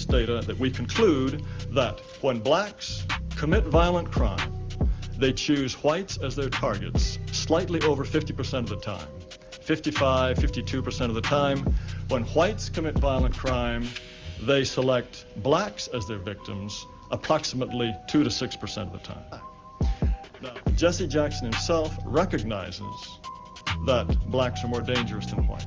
data that we conclude that when blacks commit violent crime, they choose whites as their targets slightly over 50% of the time. 55, 52% of the time. When whites commit violent crime, they select blacks as their victims approximately 2 to 6% of the time. Now, Jesse Jackson himself recognizes that blacks are more dangerous than white.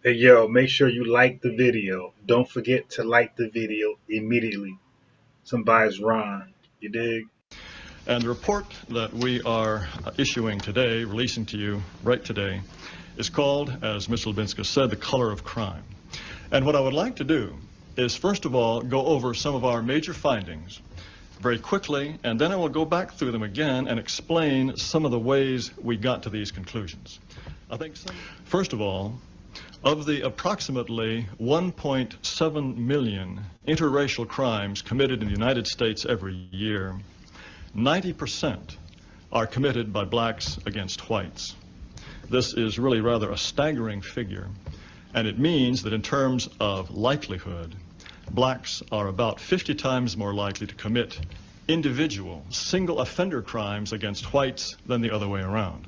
Hey yo, make sure you like the video. Don't forget to like the video immediately. Somebody's Ron. You dig? And the report that we are issuing today, releasing to you right today, is called, as Mr. Lubinsky said, The Color of Crime. And what I would like to do is, first of all, go over some of our major findings very quickly, and then I will go back through them again and explain some of the ways we got to these conclusions. First of all, of the approximately 1.7 million interracial crimes committed in the United States every year, 90% are committed by blacks against whites. This is really rather a staggering figure, and it means that in terms of likelihood, blacks are about 50 times more likely to commit individual, single offender crimes against whites than the other way around.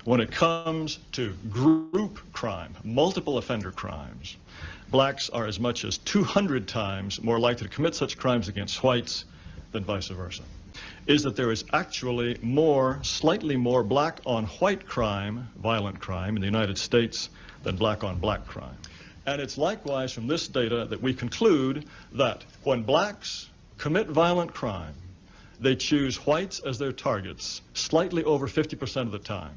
When it comes to group crime, multiple offender crimes, blacks are as much as 200 times more likely to commit such crimes against whites than vice versa. Is that there is actually slightly more black on white crime, violent crime, in the United States than black on black crime. And it's likewise from this data that we conclude that when blacks commit violent crime, they choose whites as their targets slightly over 50% of the time.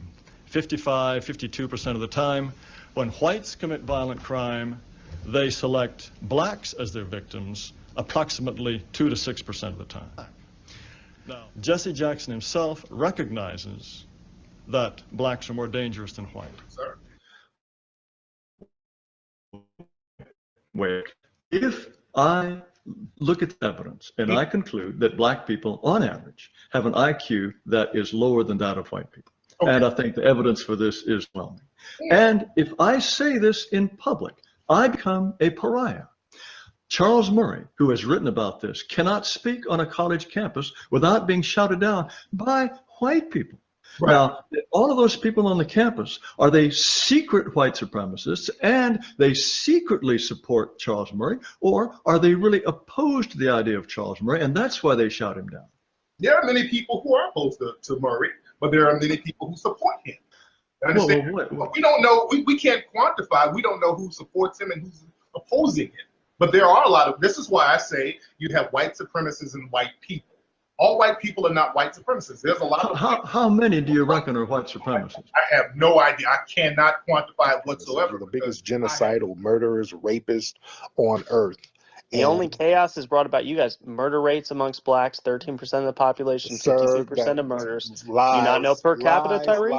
55, 52% of the time. When whites commit violent crime, they select blacks as their victims approximately 2 to 6% of the time. Now, Jesse Jackson himself recognizes that blacks are more dangerous than white. Sir. Wait, if I look at the evidence and I conclude that black people, on average, have an IQ that is lower than that of white people, okay, and I think the evidence for this is overwhelming. And if I say this in public, I become a pariah. Charles Murray, who has written about this, cannot speak on a college campus without being shouted down by white people. Right. Now, all of those people on the campus, are they secret white supremacists and they secretly support Charles Murray, or are they really opposed to the idea of Charles Murray, and that's why they shout him down? There are many people who are opposed to Murray, but there are many people who support him. Understand? Well, we don't know, we can't quantify, we don't know who supports him and who's opposing him. But there are a lot of, this is why I say you have white supremacists and white people. All white people are not white supremacists. There's a lot of how many do you reckon are white supremacists? I have no idea. I cannot quantify it whatsoever. The biggest genocidal murderers, rapists on earth. The only chaos is brought about you guys. Murder rates amongst blacks, 13% of the population, 52% of murders. Lies, do you not know per capita, Tariq?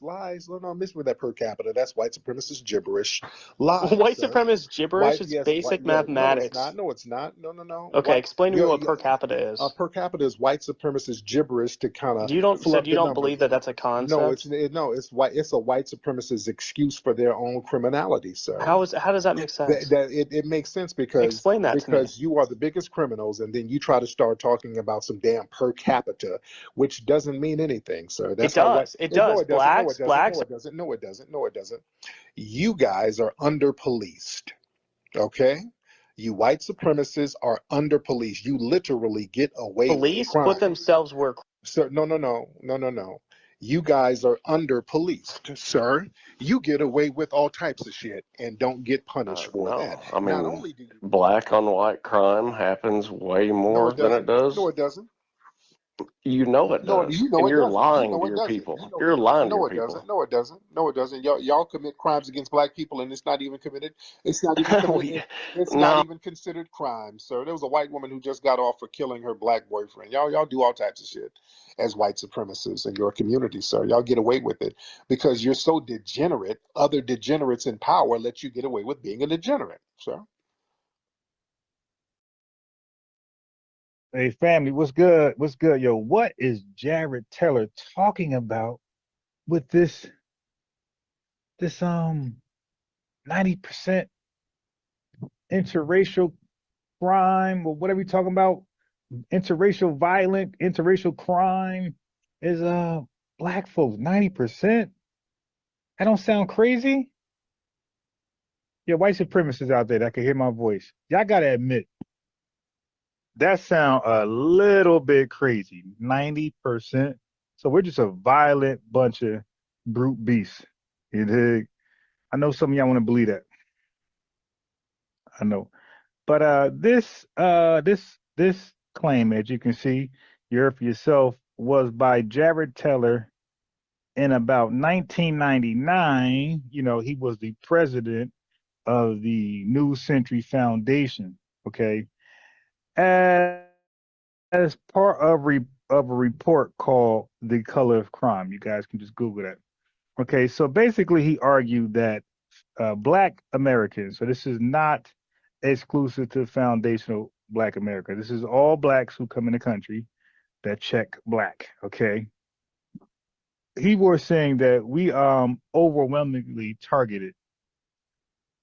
Lies. No, miss with that per capita. That's white supremacist gibberish. Lies. White supremacist gibberish is basic mathematics. No, it's not. No. Okay, explain to me what per capita is. Per capita is white supremacist gibberish to kind of. You don't believe that that's a concept? It's a white supremacist excuse for their own criminality, sir. How does that make sense? It makes sense because explain that. That's me. because you are the biggest criminals, and then you try to start talking about some damn per capita, which doesn't mean anything, sir. It That's how white. does. It No, does. it doesn't. No, it Blacks, doesn't. blacks. No, it doesn't. No, it doesn't. No, it doesn't. You guys are under policed. Okay? You white supremacists are under police. You literally get away with Police put crime. themselves where. Sir, no, no, no, no, no, no. You guys are under policed, sir. You get away with all types of shit and don't get punished for that. No, I Not mean, only do you, black on white crime happens way no, more it than it doesn't. does. No, it doesn't. You know it No, does, you know and it you're doesn't. You lying know to it your doesn't. You people. know, You're lying to no, your it doesn't. people. No, it doesn't. No, it doesn't. Y'all commit crimes against black people, and it's not even committed. It's not even committed. It's not No, even considered crime, sir. There was a white woman who just got off for killing her black boyfriend. Y'all do all types of shit as white supremacists in your community, sir. Y'all get away with it because you're so degenerate. Other degenerates in power let you get away with being a degenerate, sir. Hey family, what's good? What's good? Yo, what is Jared Taylor talking about with this 90% interracial crime or whatever you talking about? Interracial crime is black folks, 90%? That don't sound crazy? Yeah, white supremacists out there that can hear my voice. Y'all gotta admit, that sound a little bit crazy. 90%. So we're just a violent bunch of brute beasts. You dig? I know some of y'all want to believe that. I know. But this claim, as you can see, you heard for yourself, was by Jared Taylor in about 1999. You know, he was the president of the New Century Foundation. Okay. As part of a report called The Color of Crime. You guys can just Google that. Okay, so basically he argued that black Americans, so this is not exclusive to foundational black America. This is all blacks who come in the country that check black, okay? He was saying that we overwhelmingly targeted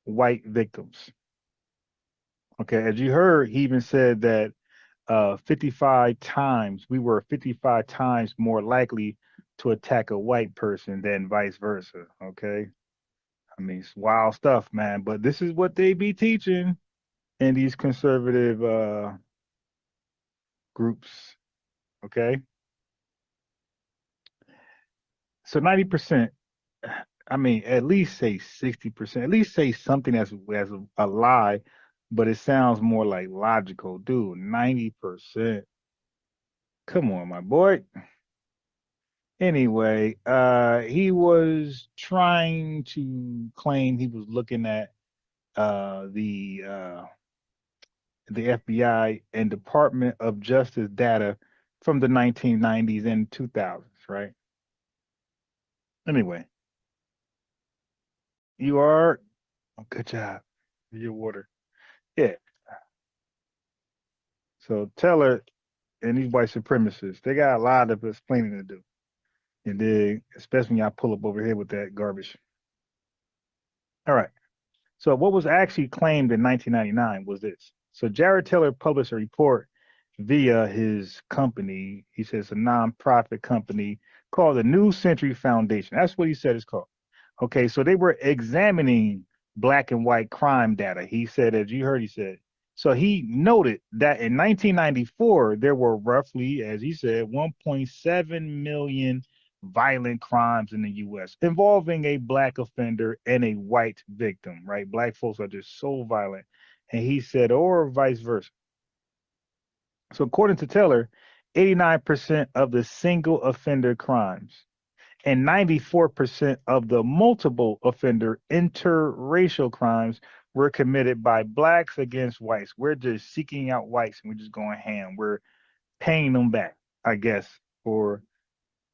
white victims. Okay, as you heard, he even said that 55 times, we were 55 times more likely to attack a white person than vice versa. Okay. I mean, it's wild stuff, man. But this is what they be teaching in these conservative groups. Okay. So 90%, I mean, at least say 60%, at least say something that's as a lie, but it sounds more like logical. Dude, 90%. Come on, my boy. Anyway, he was trying to claim he was looking at uh, the uh, the FBI and Department of Justice data from the 1990s and 2000s, right? Anyway, you are good job. Your water, yeah. So Taylor and these white supremacists, they got a lot of explaining to do, and then especially when y'all pull up over here with that garbage. All right. So what was actually claimed in 1999 was this. So Jared Taylor published a report via his company. He says a nonprofit company called the New Century Foundation. That's what he said it's called. Okay, so they were examining black and white crime data. He said, as you heard, he said. So he noted that in 1994, there were roughly, as he said, 1.7 million violent crimes in the US involving a black offender and a white victim, right? Black folks are just so violent. And he said, or vice versa. So according to Taylor, 89% of the single offender crimes and 94% of the multiple offender interracial crimes were committed by blacks against whites. We're just seeking out whites and we're just going ham. We're paying them back, I guess, for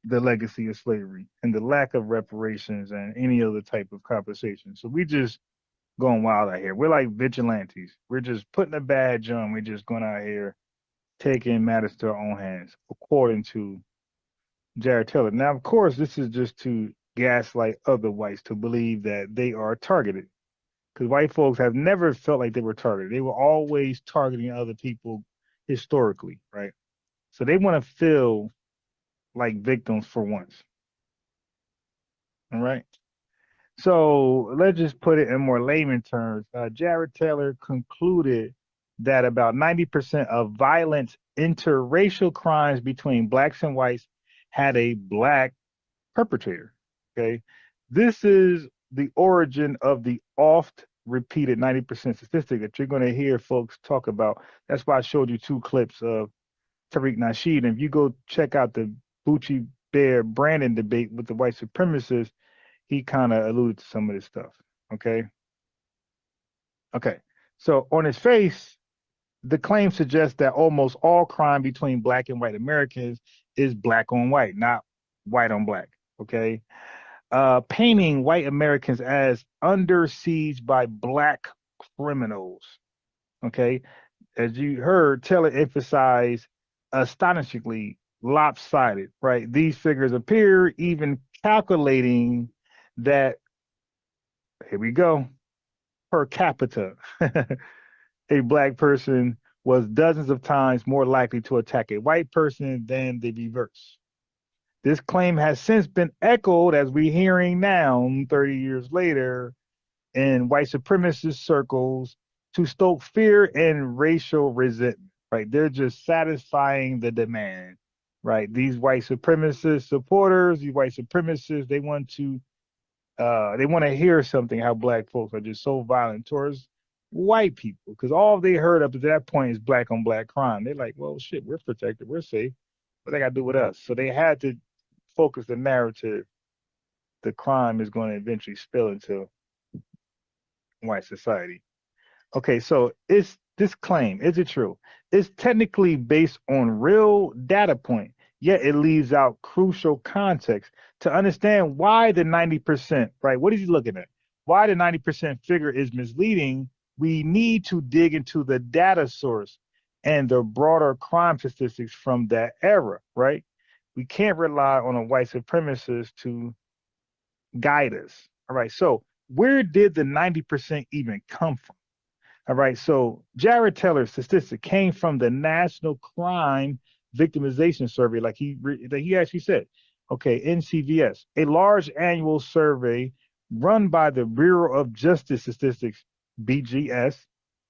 the legacy of slavery and the lack of reparations and any other type of compensation. So we just going wild out here. We're like vigilantes. We're just putting a badge on. We're just going out here taking matters to our own hands, according to Jared Taylor. Now, of course, this is just to gaslight other whites to believe that they are targeted because white folks have never felt like they were targeted. They were always targeting other people historically, right? So they want to feel like victims for once. All right. So let's just put it in more layman terms. Jared Taylor concluded that about 90% of violent interracial crimes between blacks and whites had a black perpetrator. Okay. This is the origin of the oft repeated 90% statistic that you're going to hear folks talk about. That's why I showed you two clips of Tariq Nasheed. And if you go check out the Bucci Bear Brandon debate with the white supremacists, he kind of alluded to some of this stuff. Okay. Okay. So on its face, the claim suggests that almost all crime between black and white Americans is black on white, not white on black. Okay. Painting white Americans as under siege by black criminals. Okay. As you heard, Taylor emphasized astonishingly lopsided, right? These figures appear even calculating that, here we go, per capita, a black person was dozens of times more likely to attack a white person than the reverse. This claim has since been echoed, as we're hearing now, 30 years later, in white supremacist circles to stoke fear and racial resentment, right? They're just satisfying the demand, right? These white supremacist supporters, these white supremacists, they want to hear something, how black folks are just so violent towards white people, because all they heard up to that point is black on black crime. They're like, well, shit, we're protected, we're safe. What they got to do with us? So they had to focus the narrative. The crime is going to eventually spill into white society. Okay, so is this claim, is it true? It's technically based on real data point, yet it leaves out crucial context to understand why the 90%, right? What is he looking at? Why the 90% figure is misleading? We need to dig into the data source and the broader crime statistics from that era, right? We can't rely on a white supremacist to guide us. All right, so where did the 90% even come from? All right, so Jared Taylor's statistic came from the National Crime Victimization Survey, like he actually said. Okay, NCVS, a large annual survey run by the Bureau of Justice Statistics, BGS.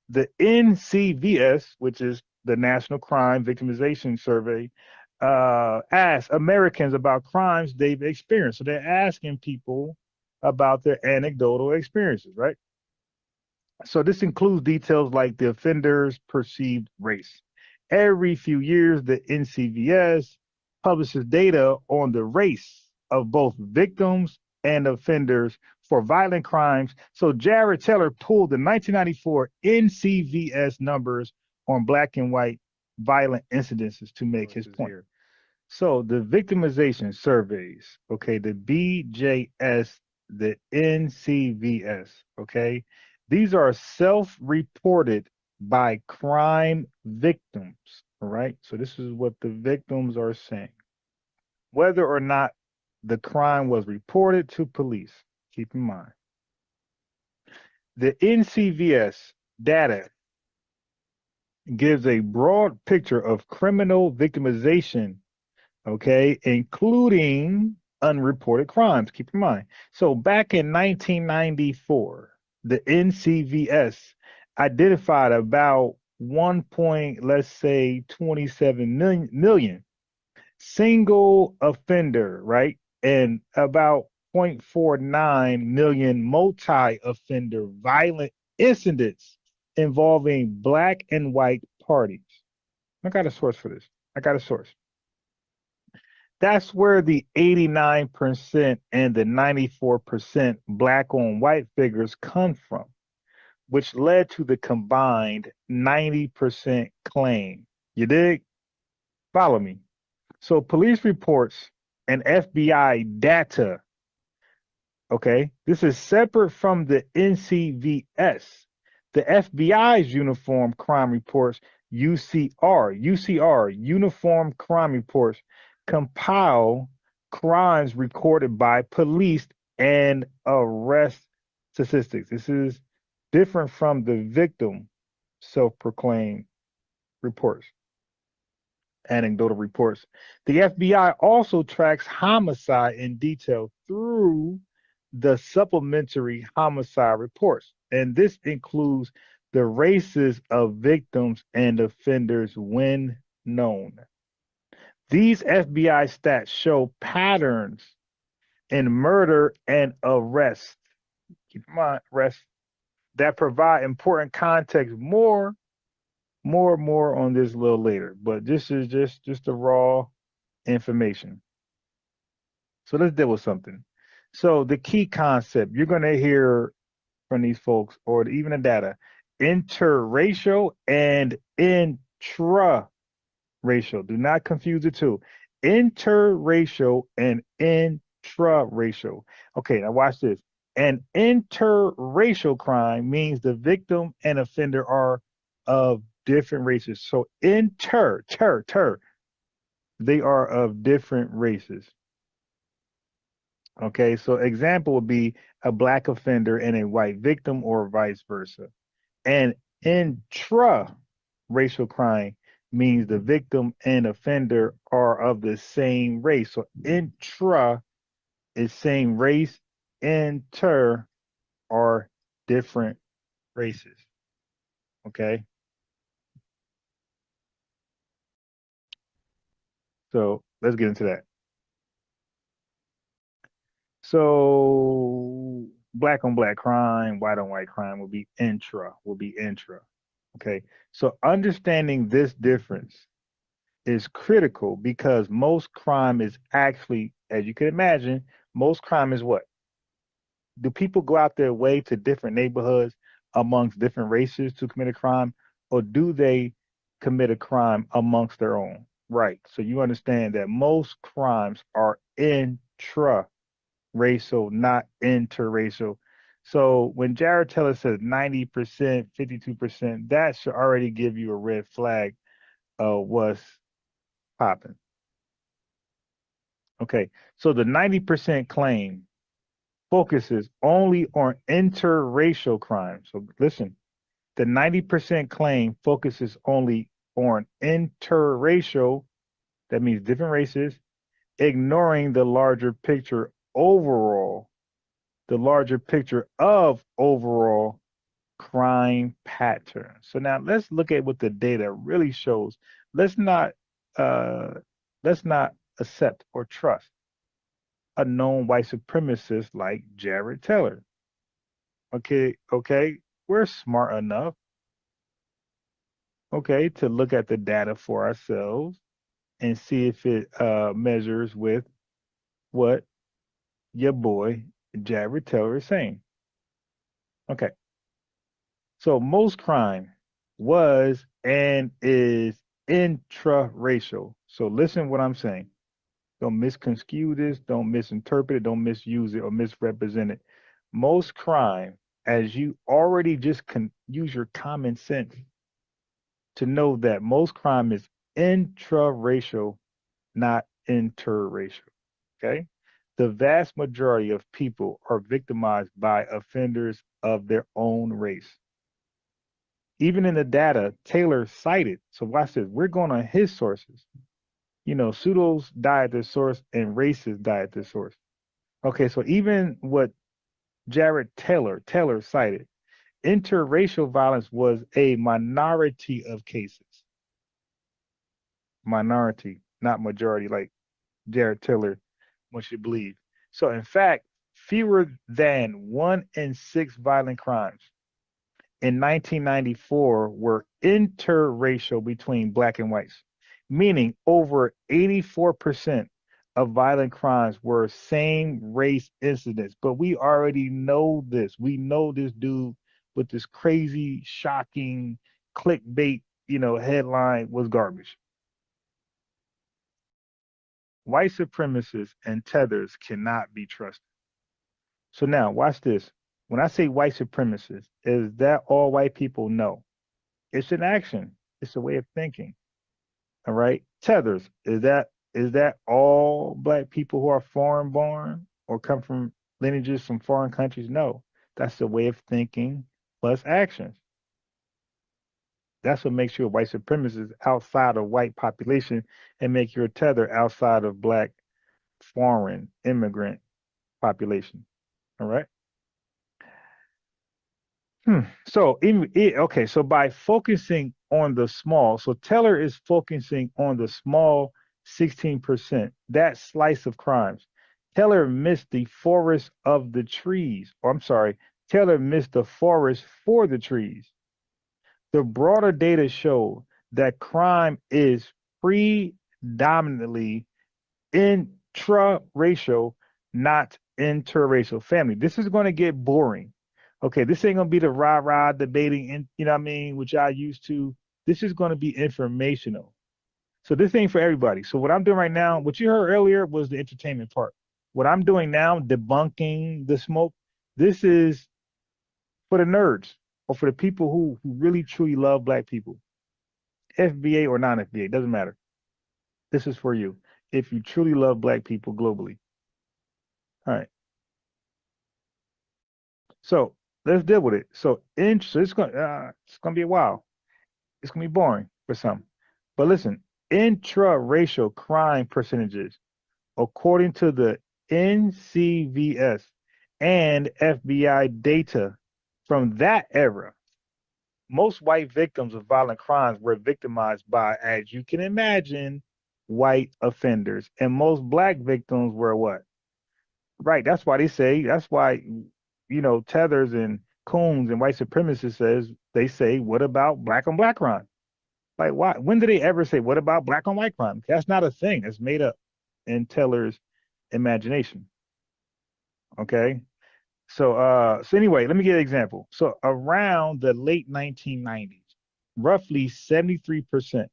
The NCVS, which is the National Crime Victimization Survey, asked Americans about crimes they've experienced. So they're asking people about their anecdotal experiences, right? So this includes details like the offender's perceived race. Every few years, the NCVS publishes data on the race of both victims and offenders for violent crimes. So Jared Taylor pulled the 1994 NCVS numbers on black and white violent incidences to make his point. So the victimization surveys, okay, the BJS, the NCVS, okay, these are self-reported by crime victims, all right? So this is what the victims are saying. Whether or not the crime was reported to police, keep in mind. The NCVS data gives a broad picture of criminal victimization, okay, including unreported crimes. Keep in mind. So back in 1994, the NCVS identified about 1.27 million single offender, right? And about 0.49 million multi-offender violent incidents involving black and white parties. I got a source for this. I got a source. That's where the 89% and the 94% black on white figures come from, which led to the combined 90% claim. You dig? Follow me. So police reports and FBI data, okay, this is separate from the NCVS. The FBI's Uniform Crime Reports, UCR, Uniform Crime Reports, compile crimes recorded by police and arrest statistics. This is different from the victim self-proclaimed reports, anecdotal reports. The FBI also tracks homicide in detail through the supplementary homicide reports, and this includes the races of victims and offenders when known. These FBI stats show patterns in murder and arrest. Keep in mind, arrest that provide important context. More on this a little later, but this is just the raw information. So let's deal with something. So the key concept you're going to hear from these folks, or even the data, interracial and intraracial. Do not confuse the two. Interracial and intraracial. Okay, now watch this. An interracial crime means the victim and offender are of different races. So they are of different races. Okay, so example would be a black offender and a white victim, or vice versa. And intra-racial crime means the victim and offender are of the same race. So intra is same race, inter are different races. Okay. So let's get into that. So black on black crime, white on white crime will be intra. Okay. So understanding this difference is critical because most crime is actually, as you can imagine, most crime is what? Do people go out their way to different neighborhoods amongst different races to commit a crime, or do they commit a crime amongst their own? Right. So you understand that most crimes are intra-racial, not interracial. So when Jared Taylor says 90%, 52%, that should already give you a red flag of what's popping. Okay, so the 90% claim focuses only on interracial crimes. So listen, the 90% claim focuses only on interracial, that means different races, ignoring the larger picture overall, the larger picture of overall crime patterns. So now let's look at what the data really shows. Let's not uh, let's not accept or trust a known white supremacist like Jared Taylor. Okay, we're smart enough, okay, to look at the data for ourselves and see if it measures with what your boy Jared Taylor is saying. Okay, so most crime was and is intraracial. So listen what I'm saying. Don't misconstrue this, don't misinterpret it, don't misuse it or misrepresent it. Most crime, as you already just can use your common sense to know that most crime is intraracial, not interracial. Okay? The vast majority of people are victimized by offenders of their own race. Even in the data Taylor cited, so watch this, we're going on his sources. You know, pseudos die at their source and racists die at their source. Okay, so even what Jared Taylor cited, interracial violence was a minority of cases. Minority, not majority, like Jared Taylor wants you to believe. So in fact, fewer than 1 in 6 violent crimes in 1994 were interracial between black and whites, meaning over 84% of violent crimes were same race incidents. But we already know this. We know this dude with this crazy, shocking clickbait, headline was garbage. White supremacists and tethers cannot be trusted. So now watch this. When I say white supremacists, is that all white people? No. It's an action. It's a way of thinking. All right. Tethers, is that all black people who are foreign born or come from lineages from foreign countries? No. That's a way of thinking. plus actions. That's what makes you a white supremacist outside of white population and make you a tether outside of black foreign immigrant population. All right. So okay, so by focusing on the small, so Teller is focusing on the small 16%, that slice of crimes. Teller missed the forest of the trees, or I'm sorry, Teller missed the forest for the trees. The broader data show that crime is predominantly intraracial, not interracial. Family, this is going to get boring. Okay, this ain't gonna be the rah-rah debating, and you know what I mean, which I used to. This is going to be informational. So this ain't for everybody. So what I'm doing right now, what you heard earlier was the entertainment part. What I'm doing now, debunking the smoke, this is for the nerds or for the people who really truly love black people. FBA or non-FBA, doesn't matter. This is for you. If you truly love black people globally. All right. So let's deal with it. So, it's gonna be a while. It's gonna be boring for some. But listen, intraracial crime percentages, according to the NCVS and FBI data from that era, most white victims of violent crimes were victimized by, as you can imagine, white offenders, and most black victims were what? Right. That's why they say. That's why, Tethers and Coons and white supremacists they say, what about black on black crime? Like, why? When did they ever say, what about black on white crime? That's not a thing. It's made up in Teller's imagination. Okay. So anyway, let me give an example. So around the late 1990s, roughly 73%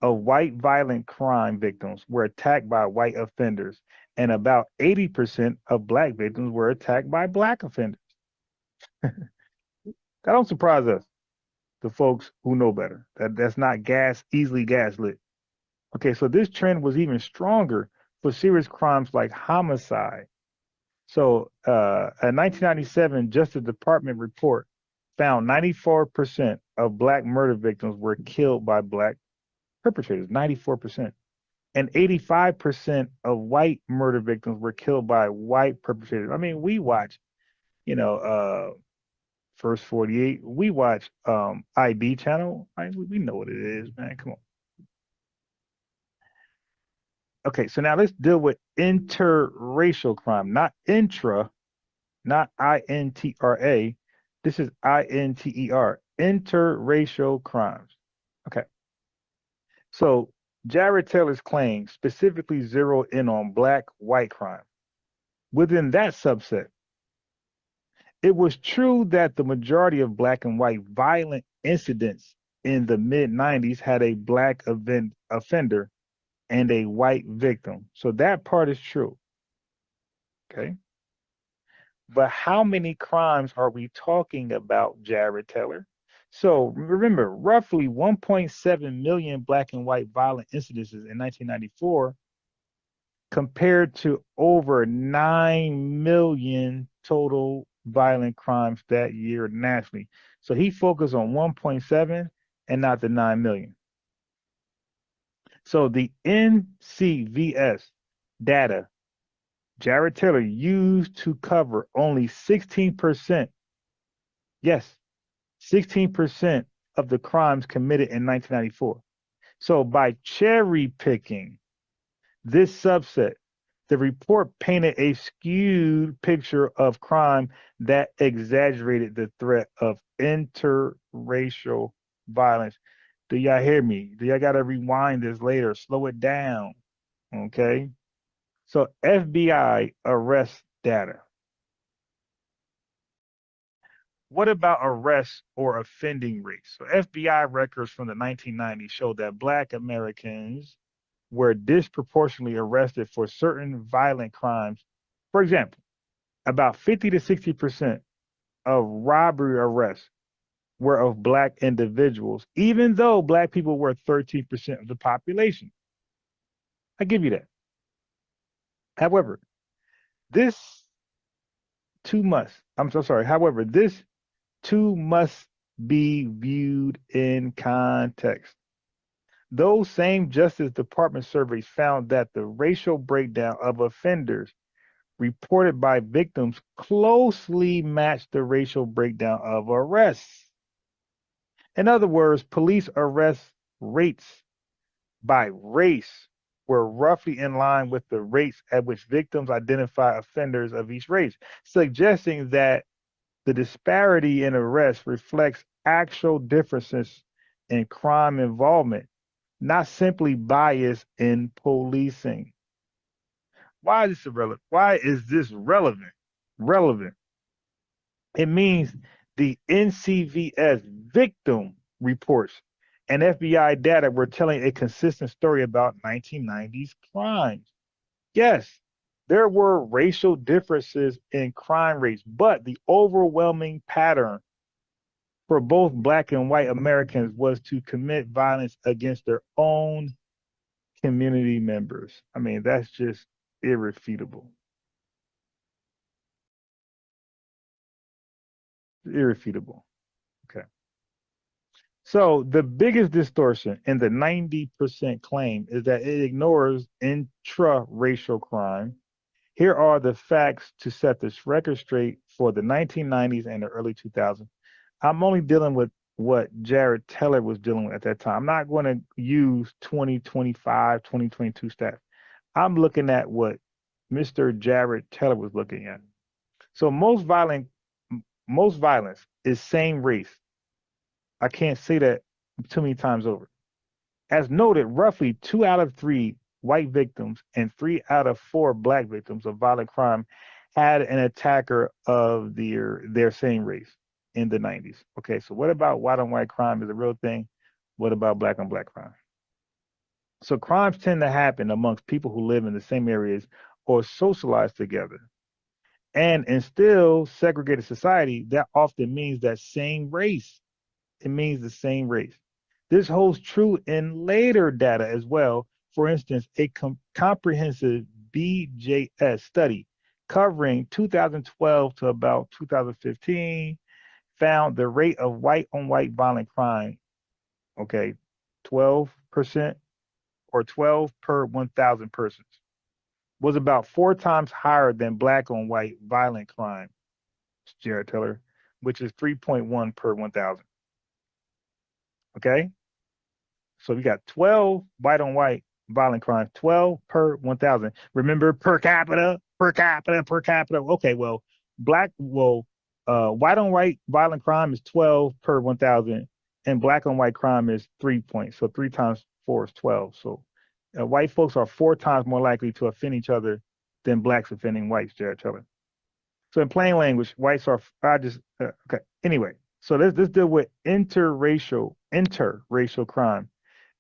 of white violent crime victims were attacked by white offenders, and about 80% of black victims were attacked by black offenders. That don't surprise us, the folks who know better. That's not easily gaslit. Okay, so this trend was even stronger for serious crimes like homicide. So a 1997 Justice Department report found 94% of black murder victims were killed by black perpetrators, 94%. And 85% of white murder victims were killed by white perpetrators. I mean, we watch, First 48. We watch ID channel. We know what it is, man. Come on. Okay, so now let's deal with interracial crime, not intra, not INTRA. This is INTER, interracial crimes. Okay. So Jared Taylor's claim specifically zeroed in on black-white crime. Within that subset, it was true that the majority of black and white violent incidents in the mid-90s had a black offender and a white victim. So that part is true. Okay. But how many crimes are we talking about, Jared Taylor? So remember, roughly 1.7 million black and white violent incidences in 1994 compared to over 9 million total violent crimes that year nationally. So he focused on 1.7 and not the 9 million. So the NCVS data Jared Taylor used to cover only 16%, yes, 16% of the crimes committed in 1994. So by cherry picking this subset, the report painted a skewed picture of crime that exaggerated the threat of interracial violence. Do y'all hear me? Do y'all got to rewind this later? Slow it down. Okay. So FBI arrest data. What about arrests or offending rates? So FBI records from the 1990s show that Black Americans were disproportionately arrested for certain violent crimes. For example, about 50 to 60% of robbery arrests were of Black individuals, even though Black people were 13% of the population. I give you that. However, this two must be viewed in context. Those same Justice Department surveys found that the racial breakdown of offenders reported by victims closely matched the racial breakdown of arrests. In other words, police arrest rates by race were roughly in line with the rates at which victims identify offenders of each race, suggesting that the disparity in arrests reflects actual differences in crime involvement, not simply bias in policing. Why is this irrelevant? Why is this relevant? Relevant. It means the NCVS victim reports and FBI data were telling a consistent story about 1990s crimes. Yes, there were racial differences in crime rates, but the overwhelming pattern for both Black and white Americans was to commit violence against their own community members. I mean, that's just irrefutable. Irrefutable. Okay. So the biggest distortion in the 90% claim is that it ignores intra-racial crime. Here are the facts to set this record straight for the 1990s and the early 2000s. I'm only dealing with what Jared Teller was dealing with at that time. I'm not going to use 2025, 2022 stats. I'm looking at what Mr. Jared Teller was looking at. So most violence is same race. I can't say that too many times over. As noted, roughly 2 out of 3 white victims and 3 out of 4 Black victims of violent crime had an attacker of their same race in the 90s. Okay, so what about white on white crime is a real thing? What about Black on Black crime? So crimes tend to happen amongst people who live in the same areas or socialize together. And in still segregated society, that often means that same race. It means the same race. This holds true in later data as well. For instance, a comprehensive BJS study covering 2012 to about 2015 found the rate of white on white violent crime, okay, 12% or 12 per 1,000 persons, was about 4 times higher than Black on white violent crime, Jared Teller, which is 3.1 per 1,000. Okay? So we got 12 white on white violent crimes, 12 per 1,000. Remember per capita, per capita, per capita. Okay, well, white on white violent crime is 12 per 1,000, and Black on white crime is 3 points. So 3 times 4 is 12. So white folks are 4 times more likely to offend each other than Blacks offending whites, Jared Teller. So in plain language, whites are, okay. Anyway, so let's deal with interracial crime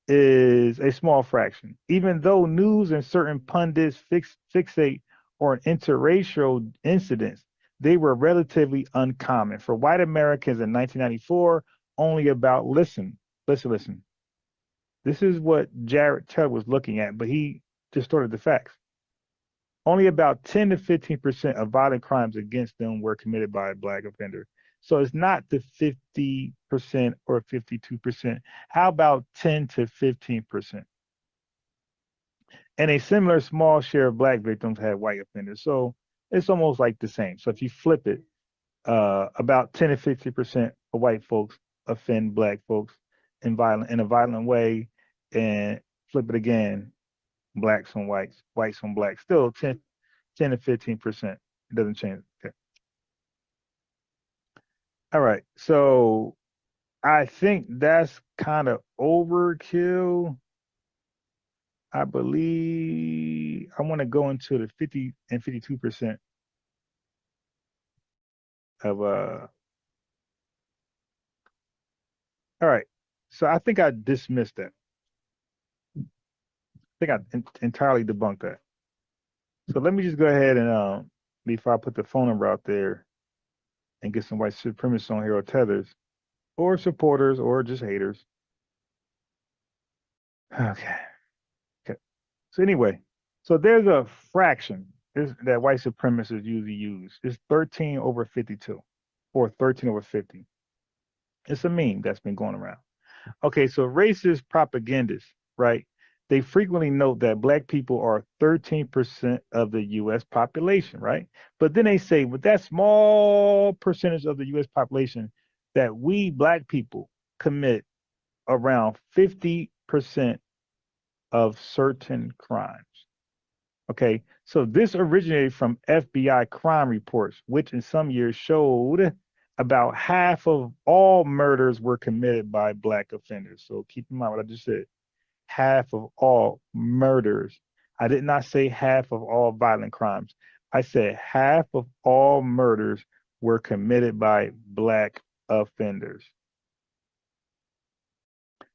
is a small fraction. Even though news and certain pundits fixate on interracial incidents, they were relatively uncommon. For white Americans in 1994, only about, listen. This is what Jared Teller was looking at, but he distorted the facts. Only about 10 to 15% of violent crimes against them were committed by a Black offender. So it's not the 50% or 52%. How about 10 to 15%? And a similar small share of Black victims had white offenders. So it's almost like the same. So if you flip it, about 10 to 50% of white folks offend Black folks in a violent way, and flip it again, Blacks on whites, whites on Blacks. Still 10 to 15%. It doesn't change. Okay. All right. So I think that's kind of overkill. I believe I want to go into the 50 and 52% of all right. So I think I dismissed that. I think I entirely debunked that. So let me just go ahead and before I put the phone number out there and get some white supremacists on here or tethers or supporters or just haters. Okay. So anyway, so there's a fraction that white supremacists usually use. It's 13 over 52 or 13 over 50. It's a meme that's been going around. Okay, so racist propagandists, right? They frequently note that black people are 13% of the US population, right? But then they say, with that small percentage of the US population, that we black people commit around 50% of certain crimes. Okay, so this originated from FBI crime reports, which in some years showed about half of all murders were committed by black offenders. So keep in mind what I just said. Half of all murders. I did not say half of all violent crimes. I said half of all murders were committed by black offenders.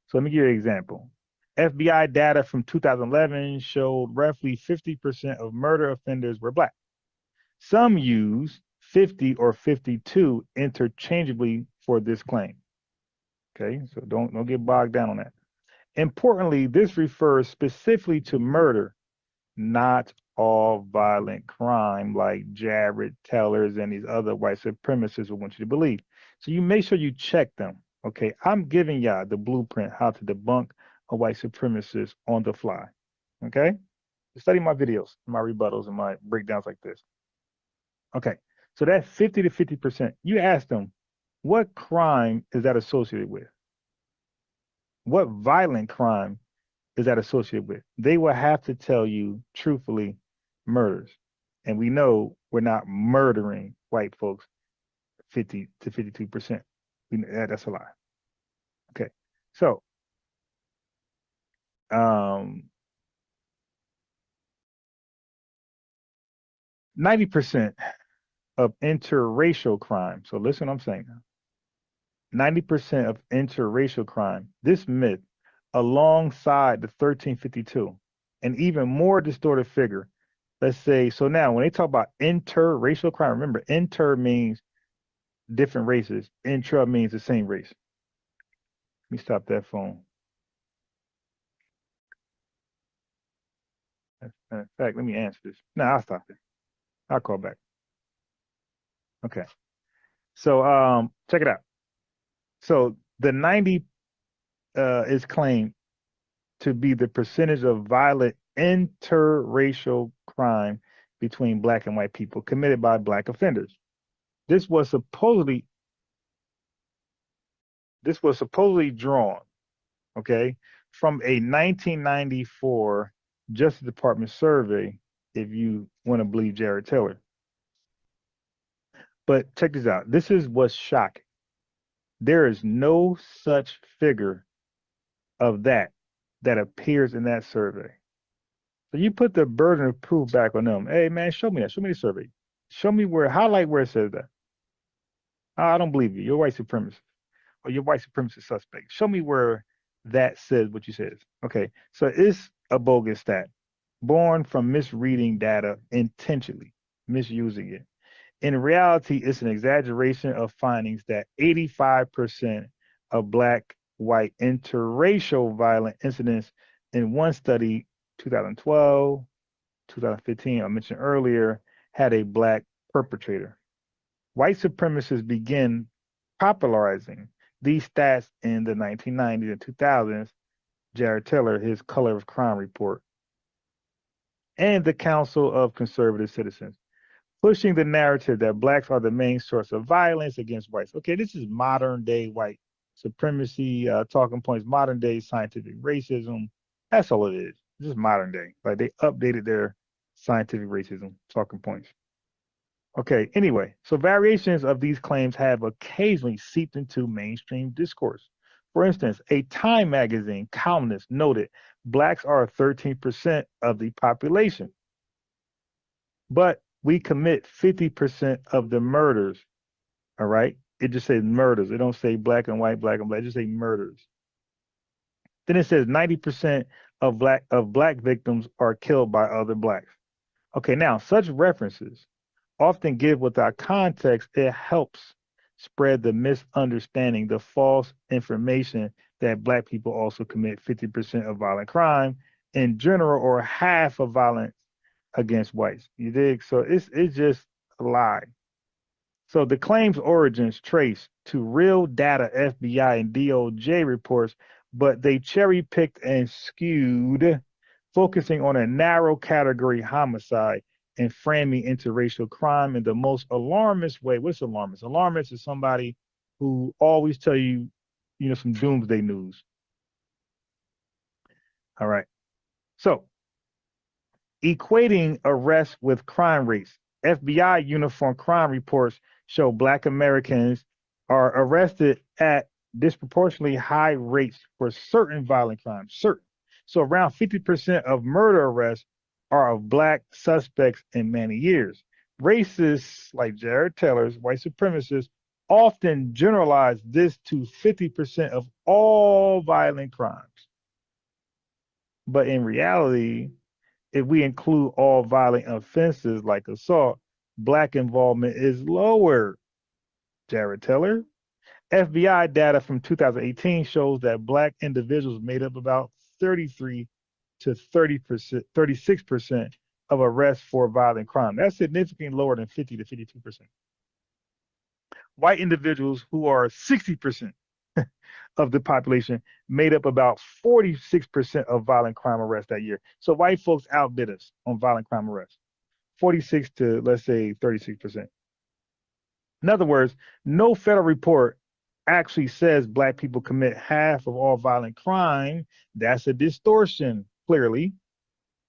So let me give you an example. FBI data from 2011 showed roughly 50% of murder offenders were black. Some use 50 or 52 interchangeably for this claim. Okay, so don't get bogged down on that. Importantly, this refers specifically to murder, not all violent crime like Jared Tellers and these other white supremacists will want you to believe. So you make sure you check them. Okay, I'm giving y'all the blueprint how to debunk a white supremacist on the fly. Okay, study my videos, my rebuttals, and my breakdowns like this. Okay, so that 50 to 50%, you ask them, what crime is that associated with? What violent crime is that associated with? They will have to tell you truthfully murders. And we know we're not murdering white folks 50 to 52%. That's a lie. Okay. So 90% of interracial crime. So listen what I'm saying now. 90% of interracial crime, this myth, alongside the 1352, an even more distorted figure. Let's say, so now when they talk about interracial crime, remember, inter means different races, intra means the same race. Let me stop that phone. In fact, let me answer this. No, I'll stop it. I'll call back. Okay. So check it out. So the 90 is claimed to be the percentage of violent interracial crime between black and white people committed by black offenders. This was supposedly drawn, okay, from a 1994 Justice Department survey, if you want to believe Jared Taylor. But check this out. This is what's shocking. There is no such figure of that appears in that survey. So you put the burden of proof back on them. Hey man, show me that. Show me the survey. Show me highlight where it says that. I don't believe you. You're white supremacist or you're white supremacist suspect. Show me where that says what you said. Okay, so it's a bogus stat, born from misreading data intentionally, misusing it. In reality, it's an exaggeration of findings that 85% of black white interracial violent incidents in one study, 2012, 2015, I mentioned earlier, had a black perpetrator. White supremacists began popularizing these stats in the 1990s and 2000s. Jared Taylor, his Color of Crime report, and the Council of Conservative Citizens, pushing the narrative that blacks are the main source of violence against whites. Okay, this is modern day white supremacy talking points, modern day scientific racism. That's all it is. It's just modern day. Like they updated their scientific racism talking points. Okay, anyway, so variations of these claims have occasionally seeped into mainstream discourse. For instance, a Time magazine columnist noted blacks are 13% of the population, but we commit 50% of the murders. All right, it just says murders. It don't say black and white, black and black. It just say murders. Then it says 90% of black victims are killed by other blacks. Okay, now such references often give without context. It helps spread the misunderstanding, the false information that black people also commit 50% of violent crime in general, or half of violence against whites. You dig? So it's just a lie. So the claim's origins trace to real data FBI and DOJ reports, but they cherry-picked and skewed, focusing on a narrow category homicide and framing interracial crime in the most alarmist way. What's alarmist? Alarmist is somebody who always tell you, some doomsday news. All right. So equating arrests with crime rates. FBI uniform crime reports show Black Americans are arrested at disproportionately high rates for certain violent crimes. Certain. So around 50% of murder arrests are of Black suspects in many years. Racists like Jared Taylor's white supremacists often generalize this to 50% of all violent crimes. But in reality, if we include all violent offenses like assault, Black involvement is lower. Jared Taylor. FBI data from 2018 shows that Black individuals made up about 33 to 30%, 36% of arrests for violent crime. That's significantly lower than 50 to 52%. White individuals, who are 60% of the population, made up about 46% of violent crime arrests that year. So white folks outdid us on violent crime arrests, 46 to, let's say, 36%. In other words, no federal report actually says Black people commit half of all violent crime. That's a distortion, clearly.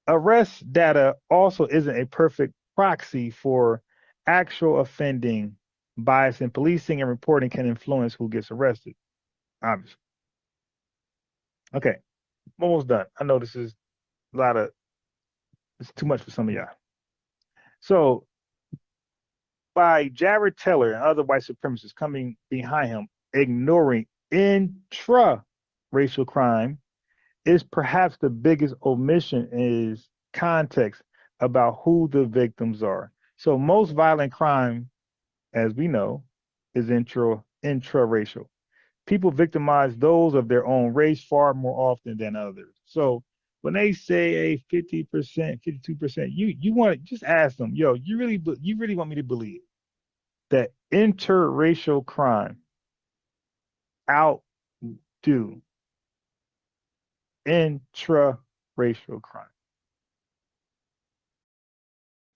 Arrest data also isn't a perfect proxy for actual offending. Bias in policing and reporting can influence who gets arrested, obviously. Okay, I'm almost done. I know this is it's too much for some of y'all. So by Jared Taylor and other white supremacists coming behind him, ignoring intra-racial crime is perhaps the biggest omission is context about who the victims are. So most violent crime, as we know, is intraracial. People victimize those of their own race far more often than others. So when they say a 50%, 52%, you want to just ask them, yo, you really want me to believe that interracial crime outdo intraracial crime?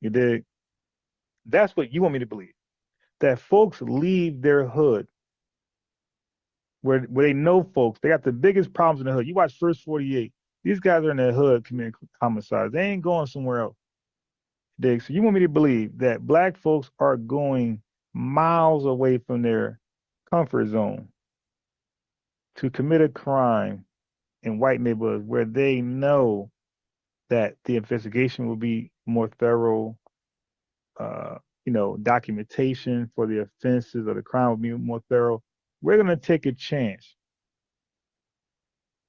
You dig? That's what you want me to believe. That folks leave their hood where they know folks. They got the biggest problems in the hood. You watch First 48. These guys are in their hood committing homicides. They ain't going somewhere else. Dig? So you want me to believe that Black folks are going miles away from their comfort zone to commit a crime in white neighborhoods where they know that the investigation will be more thorough, documentation for the offenses or the crime will be more thorough. We're going to take a chance.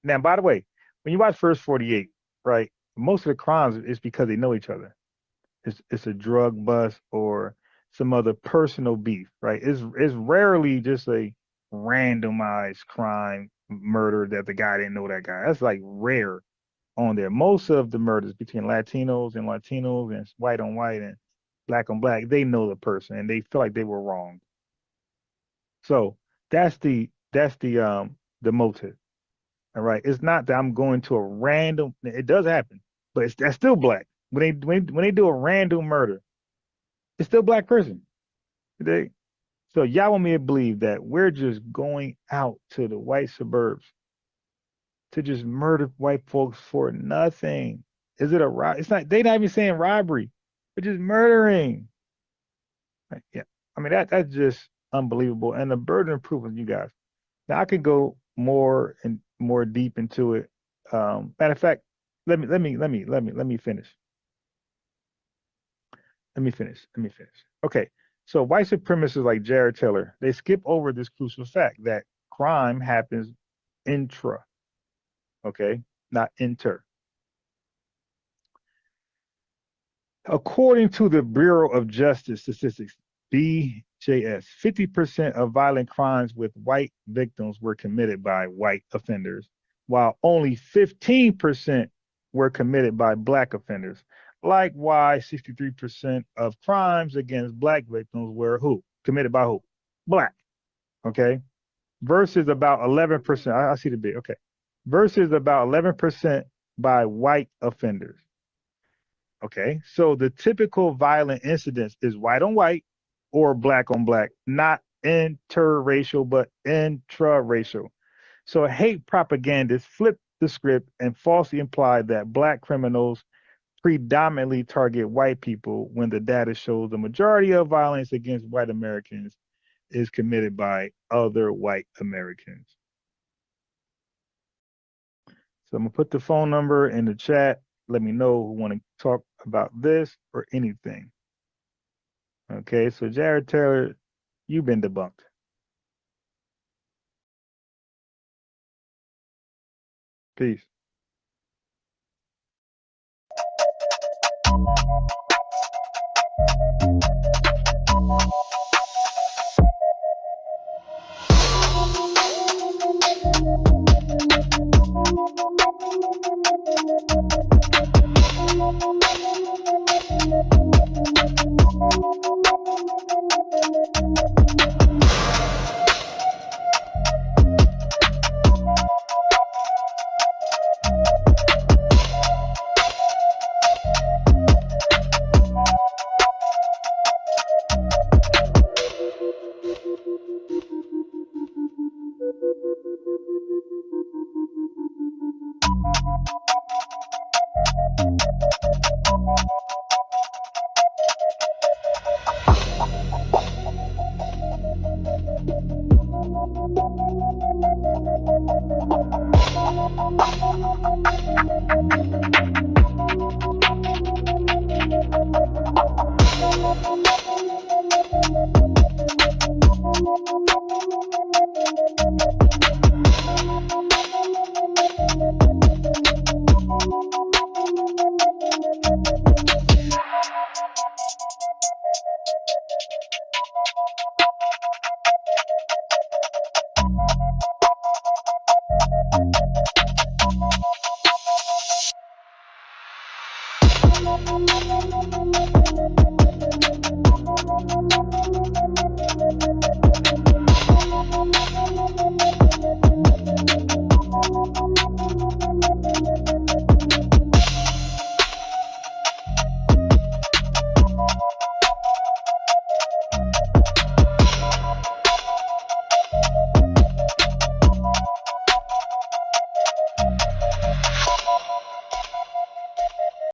Now, by the way, when you watch First 48, right, most of the crimes is because they know each other. It's a drug bust or some other personal beef, right? It's rarely just a randomized crime, murder that the guy didn't know that guy. That's like rare on there. Most of the murders between Latinos and white on white and Black on Black, they know the person and they feel like they were wrong. So that's the motive. All right. It's not that I'm going to a random. It does happen, but that's still Black. When they do a random murder, it's still Black person. So y'all want me to believe that we're just going out to the white suburbs to just murder white folks for nothing? Is it a robbery? It's not. They're not even saying robbery. They're just murdering. Right? Yeah. I mean that's just unbelievable. And the burden of proof on you guys. Now I could go more deep into it. Matter of fact, let me finish. Let me finish. Okay. So white supremacists like Jared Taylor, they skip over this crucial fact that crime happens intra, okay, not inter. According to the Bureau of Justice Statistics, BJS, 50% of violent crimes with white victims were committed by white offenders, while only 15% were committed by Black offenders. Likewise, 63% of crimes against Black victims were who? committed by who? Black. Okay. Versus about 11%. I see the big. Okay. Versus about 11% by white offenders. Okay. So the typical violent incidents is white on white or black on black, not interracial, but intraracial. So hate propagandists flip the script and falsely imply that black criminals predominantly target white people when the data shows the majority of violence against white Americans is committed by other white Americans. So I'm gonna put the phone number in the chat. Let me know who want to talk about this or anything. Okay, so Jared Taylor, you've been debunked. Peace.